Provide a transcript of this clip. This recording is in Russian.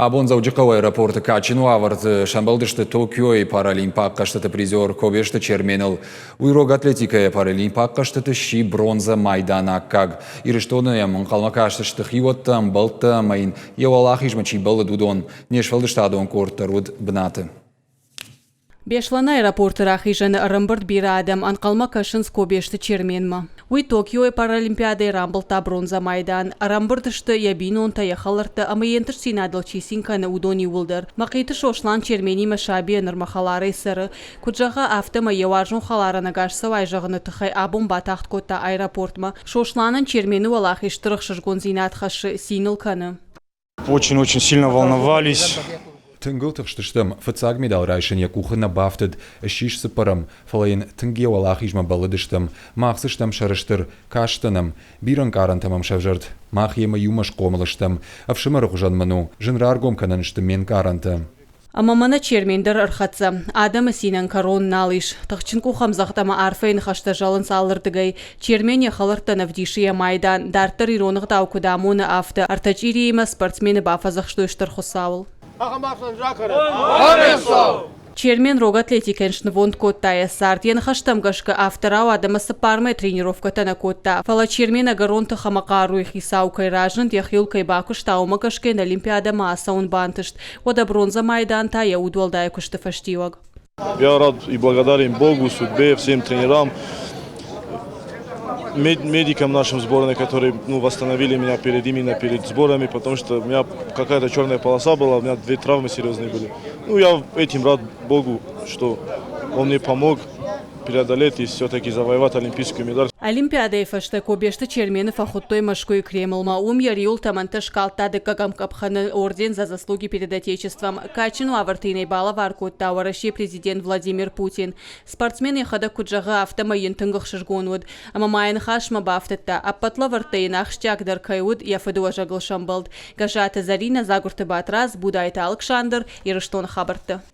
Абонзаужикова аэропорты Качину авард шамбалдышты Токио паралимпак каштаты призер Кобешты Черменел. Уйрог атлетика паралимпак каштаты ши бронза майдана как. Ирыштоны мункалма каштышты хивоттам балта майын евалах ижмачи балы дудон. Нешвалдыштадон корттаруд бнаты. Бешлана аэропорты рахижаны ырымбырд бира адам анқалма кашын скобешті черменма. Уй Токио паралимпиады рамбылта бронза майдан. Рамбырдышты ябинон таяхалырты амайентыш синадыл чисинканы удони улдыр. Мақиты шошлан чермени машаби нырмахалары сыры. Куджаға автома еваржун халараны гашсау айжағыны тұхай абун батахт котта аэропортма. Шошланын чермені валахиш тұрықшыжгон зинат хашы синылканы. Очень сильно волновались. Тынгылтыштым фыцагмедал райшын якухына бафтыд, шиш сыпырым, фалайын тынге валахижма балыдыштым, мақсыштым шарыштыр, каштыным, бирын карантымым шавжырд, мақ емы юмаш комылыштым, авшымыр ұғжанмыну, жынраргом кананыштым мен каранты. Амамана чермендер ырхатса, адамы синен корон налиш. Тахчинку хамзахтама арфейн хашта жалын салырдыгай. Чермене халыртана вдишия майдан, дартыр иронық даукудамуны авты, артачириема спортсмені бафазахштойштыр хусауыл. Чермен рог атлетикеншн вонд котта ясарт. Ян хаштам гашка авторау адама сапармай тренировка тана котта. Фала чермен агаронта хамакару их исау кайражнт яхюл кайбакуш таума гашкен олимпиада маасаун бантышт. Ода бронза майдан та я удвалдая кушта фаштиваг. Я рад и благодарен Богу, судьбе, всем тренерам, медикам нашим сборной, которые восстановили меня именно перед сборами, потому что у меня какая-то черная полоса была, у меня 2 травмы серьезные были. Я этим рад Богу, что Он мне помог преодолеть и все-таки завоевать олимпийскую медаль. Олимпиада фашта Кобешты чермены фахуттой машкой Кремлма. Яриул таманташ калтады кагам капханы орден за заслуги перед Отечеством. Качину авартыйной бала варкут тауараши президент Владимир Путин. Спортсмены хада куджага автомайын тынгых шыжгонуд. Амамайын хашма бафтатта. Аппатла вартыйын ахштяк даркайуд яфыдуа жагыл шамбалд. Гажата Зарина Загурты Батраз, Будайта Алкшандр и Рыштон Хабарты.